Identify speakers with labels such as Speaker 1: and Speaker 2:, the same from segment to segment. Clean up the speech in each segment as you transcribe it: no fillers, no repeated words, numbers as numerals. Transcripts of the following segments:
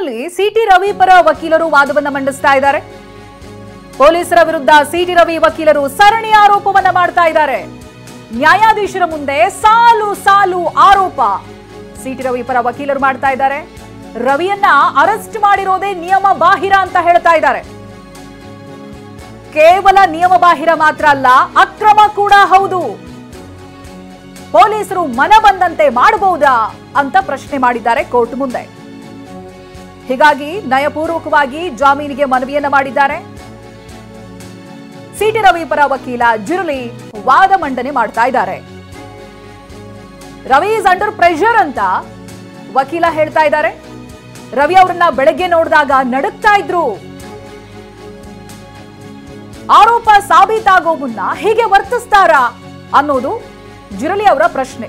Speaker 1: ಕೋರ್ಟ್ನಲ್ಲಿ ಸಿಟಿ ರವಿ ಪರ ವಕೀಲರು ವಾದವನ್ನ ಮಂಡಿಸ್ತಾ ಇದ್ದಾರೆ. ಪೊಲೀಸರ ವಿರುದ್ಧ ಸಿಟಿ ರವಿ ವಕೀಲರು ಸರಣಿ ಆರೋಪವನ್ನ ಮಾಡ್ತಾ ಇದ್ದಾರೆ. ನ್ಯಾಯಾಧೀಶರ ಮುಂದೆ ಸಾಲು ಸಾಲು ಆರೋಪ ಸಿಟಿ ರವಿ ಪರ ವಕೀಲರು ಮಾಡ್ತಾ ಇದ್ದಾರೆ. ರವಿಯನ್ನ ಅರೆಸ್ಟ್ ಮಾಡಿರೋದೇ ನಿಯಮ ಬಾಹಿರ ಅಂತ ಹೇಳ್ತಾ ಇದ್ದಾರೆ. ಕೇವಲ ನಿಯಮ ಬಾಹಿರ ಮಾತ್ರ ಅಲ್ಲ, ಅಕ್ರಮ ಕೂಡ ಹೌದು. ಪೊಲೀಸರು ಮನ ಬಂದಂತೆ ಮಾಡಬಹುದಾ ಅಂತ ಪ್ರಶ್ನೆ ಮಾಡಿದ್ದಾರೆ ಕೋರ್ಟ್ ಮುಂದೆ. ಹೀಗಾಗಿ ನ್ಯಾಯಪೂರ್ವಕವಾಗಿ ಜಾಮೀನಿಗೆ ಮನವಿಯನ್ನ ಮಾಡಿದ್ದಾರೆ. ಸಿಟಿ ರವಿ ಪರ ವಕೀಲ ಜಿರಲಿ ವಾದ ಮಂಡನೆ ಮಾಡ್ತಾ ಇದ್ದಾರೆ. ರವಿ ಇಸ್ ಅಂಡರ್ ಪ್ರೆಷರ್ ಅಂತ ವಕೀಲ ಹೇಳ್ತಾ ಇದ್ದಾರೆ. ರವಿ ಅವರನ್ನ ಬೆಳಗ್ಗೆ ನೋಡಿದಾಗ ನಡುಕ್ತಾ ಇದ್ರು. ಆರೋಪ ಸಾಬೀತಾಗೋ ಮುನ್ನ ಹೀಗೆ ವರ್ತಿಸ್ತಾರಾ ಅನ್ನೋದು ಜಿರಲಿ ಅವರ ಪ್ರಶ್ನೆ.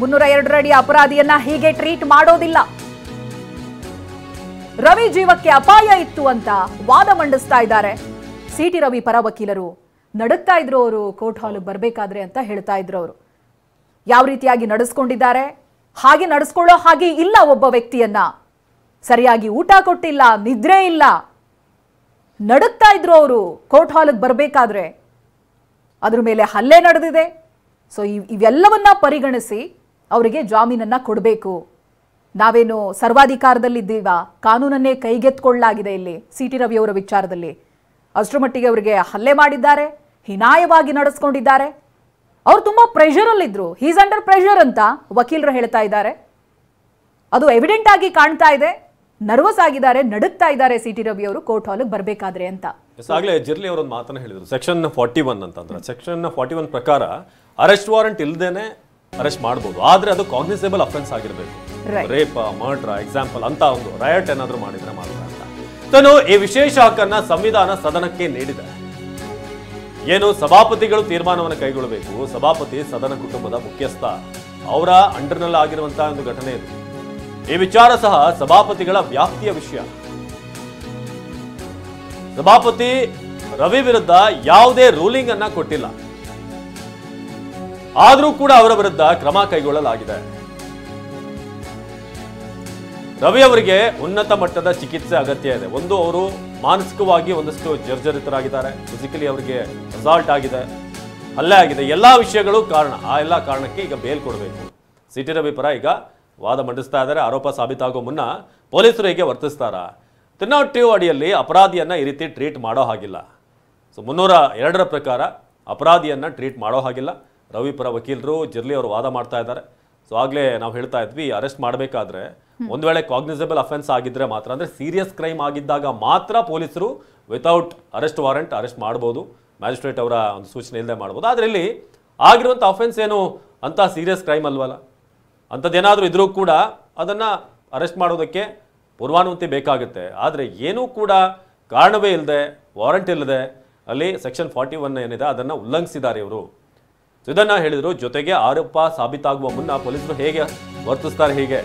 Speaker 1: 302 ಅಡಿ ಅಪರಾಧಿಯನ್ನ ಹೀಗೆ ಟ್ರೀಟ್ ಮಾಡೋದಿಲ್ಲ. ರವಿ ಜೀವಕ್ಕೆ ಅಪಾಯ ಇತ್ತು ಅಂತ ವಾದ ಮಂಡಿಸ್ತಾ ಇದ್ದಾರೆ. ಸಿಟಿ ರವಿ ಪರ ವಕೀಲರು ನಡುಕ್ತಾ ಇದ್ರು ಅವರು ಕೋರ್ಟ್ ಹಾಲ್ಗೆ ಬರಬೇಕಾದ್ರೆ ಅಂತ ಹೇಳ್ತಾ ಇದ್ರು. ಅವರು ಯಾವ ರೀತಿಯಾಗಿ ನಡೆಸ್ಕೊಂಡಿದ್ದಾರೆ, ಹಾಗೆ ನಡೆಸ್ಕೊಳ್ಳೋ ಹಾಗೆ ಇಲ್ಲ. ಒಬ್ಬ ವ್ಯಕ್ತಿಯನ್ನ ಸರಿಯಾಗಿ ಊಟ ಕೊಟ್ಟಿಲ್ಲ, ನಿದ್ರೆ ಇಲ್ಲ, ನಡುಕ್ತಾ ಇದ್ರು ಅವರು ಕೋರ್ಟ್ ಹಾಲ್ಗೆ ಬರಬೇಕಾದ್ರೆ. ಅದ್ರ ಮೇಲೆ ಹಲ್ಲೆ ನಡೆದಿದೆ. ಸೊ ಇವೆಲ್ಲವನ್ನ ಪರಿಗಣಿಸಿ ಅವರಿಗೆ ಜಾಮೀನನ್ನ ಕೊಡಬೇಕು. ನಾವೇನು ಸರ್ವಾಧಿಕಾರದಲ್ಲಿದ್ದೀವ, ಕಾನೂನನ್ನೇ ಕೈಗೆತ್ಕೊಳ್ಳಲಾಗಿದೆ ಇಲ್ಲಿ ಸಿಟಿ ರವಿ ಅವರ ವಿಚಾರದಲ್ಲಿ. ಅಷ್ಟರ ಮಟ್ಟಿಗೆ ಅವರಿಗೆ ಹಲ್ಲೆ ಮಾಡಿದ್ದಾರೆ, ಹೀನಾಯವಾಗಿ ನಡೆಸ್ಕೊಂಡಿದ್ದಾರೆ. ಅವ್ರು ತುಂಬಾ ಪ್ರೆಷರ್ ಅಲ್ಲಿದ್ರು. ಹೀಸ್ ಅಂಡರ್ ಪ್ರೆಷರ್ ಅಂತ ವಕೀಲರು ಹೇಳ್ತಾ ಇದ್ದಾರೆ. ಅದು ಎವಿಡೆಂಟ್ ಆಗಿ ಕಾಣ್ತಾ ಇದೆ. ನರ್ವಸ್ ಆಗಿದ್ದಾರೆ, ನಡುಕ್ತಾ ಇದ್ದಾರೆ ಸಿಟಿ ರವಿ ಅವರು ಕೋರ್ಟ್ ಹಾಲ್ಗೆ ಬರಬೇಕಾದ್ರೆ ಅಂತ.
Speaker 2: ಆಗ್ಲೇ ಜಿರ್ಲಿ ಅವರೊಂದು ಮಾತನ್ನ ಹೇಳಿದ್ರು. ಸೆಕ್ಷನ್ 41 ಅಂತಂದ್ರೆ ಸೆಕ್ಷನ್ 41 ಪ್ರಕಾರ ಅರೆಸ್ಟ್ ವಾರೆಂಟ್ ಇಲ್ದೇನೆ ಅರೆಸ್ಟ್ ಮಾಡಬಹುದು. ಆದ್ರೆ ಅದು ಕಾಗ್ನಿಸೇಬಲ್ ಅಫೆನ್ಸ್ ಆಗಿರಬೇಕು. ರೇಪ್, ಮರ್ಡರ್, ಎಕ್ಸಾಂಪಲ್ ಅಂತ ಒಂದು ರಯಟ್ ಏನಾದ್ರು ಮಾಡಿದ್ರೆ ಮಾತ್ರ ಅಂತ ತಾನು ಈ ವಿಶೇಷ ಹಕ್ಕನ್ನ ಸಂವಿಧಾನ ಸದನಕ್ಕೆ ನೀಡಿದೆ. ಏನು ಸಭಾಪತಿಗಳು ತೀರ್ಮಾನವನ್ನು ಕೈಗೊಳ್ಳಬೇಕು. ಸಭಾಪತಿ ಸದನ ಕುಟುಂಬದ ಮುಖ್ಯಸ್ಥ, ಅವರ ಅಂಡರ್ನಲ್ಲಿ ಆಗಿರುವಂತಹ ಒಂದು ಘಟನೆ ಇದು. ಈ ವಿಚಾರ ಸಹ ಸಭಾಪತಿಗಳ ವ್ಯಾಪ್ತಿಯ ವಿಷಯ. ಸಭಾಪತಿ ರವಿ ವಿರುದ್ಧ ಯಾವುದೇ ರೂಲಿಂಗ್ ಅನ್ನ ಕೊಟ್ಟಿಲ್ಲ, ಆದರೂ ಕೂಡ ಅವರ ವಿರುದ್ಧ ಕ್ರಮ ಕೈಗೊಳ್ಳಲಾಗಿದೆ. ರವಿ ಅವರಿಗೆ ಉನ್ನತ ಮಟ್ಟದ ಚಿಕಿತ್ಸೆ ಅಗತ್ಯ ಇದೆ. ಒಂದು, ಅವರು ಮಾನಸಿಕವಾಗಿ ಒಂದಷ್ಟು ಜರ್ಜರಿತರಾಗಿದ್ದಾರೆ. ಫಿಸಿಕಲಿ ಅವರಿಗೆ ಅಸಾಲ್ಟ್ ಆಗಿದೆ, ಹಲ್ಲೆ ಆಗಿದೆ. ಎಲ್ಲಾ ವಿಷಯಗಳು ಕಾರಣ. ಆ ಎಲ್ಲಾ ಕಾರಣಕ್ಕೆ ಈಗ ಬೇಲ್ ಕೊಡಬೇಕು. ಸಿಟಿ ರವಿ ಪರ ಈಗ ವಾದ ಮಂಡಿಸ್ತಾ ಇದ್ದಾರೆ. ಆರೋಪ ಸಾಬೀತಾಗೋ ಮುನ್ನ ಪೊಲೀಸರು ಹೇಗೆ ವರ್ತಿಸ್ತಾರಾ? 302 ಅಡಿಯಲ್ಲಿ ಅಪರಾಧಿಯನ್ನ ಈ ರೀತಿ ಟ್ರೀಟ್ ಮಾಡೋ ಹಾಗಿಲ್ಲ. ಸೊ 302 ಪ್ರಕಾರ ಅಪರಾಧಿಯನ್ನ ಟ್ರೀಟ್ ಮಾಡೋ ಹಾಗಿಲ್ಲ. ರವಿ ಪರ ವಕೀಲರು ಜಿರ್ಲಿ ಅವರು ವಾದ ಮಾಡ್ತಾ ಇದ್ದಾರೆ. ಸೊ ಆಗ್ಲೇ ನಾವು ಹೇಳ್ತಾ ಇದ್ವಿ, ಅರೆಸ್ಟ್ ಮಾಡಬೇಕಾದ್ರೆ ಒಂದ್ ವೇಳೆ ಕಾಗ್ನಿಸೇಬಲ್ ಅಫೆನ್ಸ್ ಆಗಿದ್ರೆ ಮಾತ್ರ, ಅಂದ್ರೆ ಸೀರಿಯಸ್ ಕ್ರೈಮ್ ಆಗಿದ್ದಾಗ ಮಾತ್ರ ಪೊಲೀಸರು ವಿತೌಟ್ ಅರೆಸ್ಟ್ ವಾರೆಂಟ್ ಅರೆಸ್ಟ್ ಮಾಡಬಹುದು. ಮ್ಯಾಜಿಸ್ಟ್ರೇಟ್ ಅವರ ಒಂದು ಸೂಚನೆ ಇಲ್ಲದೆ ಮಾಡಬಹುದು. ಆದ್ರೆ ಇಲ್ಲಿ ಆಗಿರುವಂಥ ಅಫೆನ್ಸ್ ಏನು ಅಂತ ಸೀರಿಯಸ್ ಕ್ರೈಮ್ ಅಲ್ವಲ್ಲ. ಅಂಥದ್ದೇನಾದರೂ ಇದ್ರೂ ಕೂಡ ಅದನ್ನ ಅರೆಸ್ಟ್ ಮಾಡೋದಕ್ಕೆ ಪೂರ್ವಾನುಮತಿ ಬೇಕಾಗುತ್ತೆ. ಆದರೆ ಏನೂ ಕೂಡ ಕಾರಣವೇ ಇಲ್ಲದೆ, ವಾರಂಟ್ ಇಲ್ಲದೆ ಅಲ್ಲಿ ಸೆಕ್ಷನ್ 41 ಏನಿದೆ ಅದನ್ನು ಉಲ್ಲಂಘಿಸಿದ್ದಾರೆ ಇವರು. ಇದನ್ನ ಹೇಳಿದ್ರು. ಜೊತೆಗೆ ಆರೋಪ ಸಾಬೀತಾಗುವ ಮುನ್ನ ಪೊಲೀಸರು ಹೇಗೆ ವರ್ತಿಸ್ತಾರೆ, ಹೀಗೆ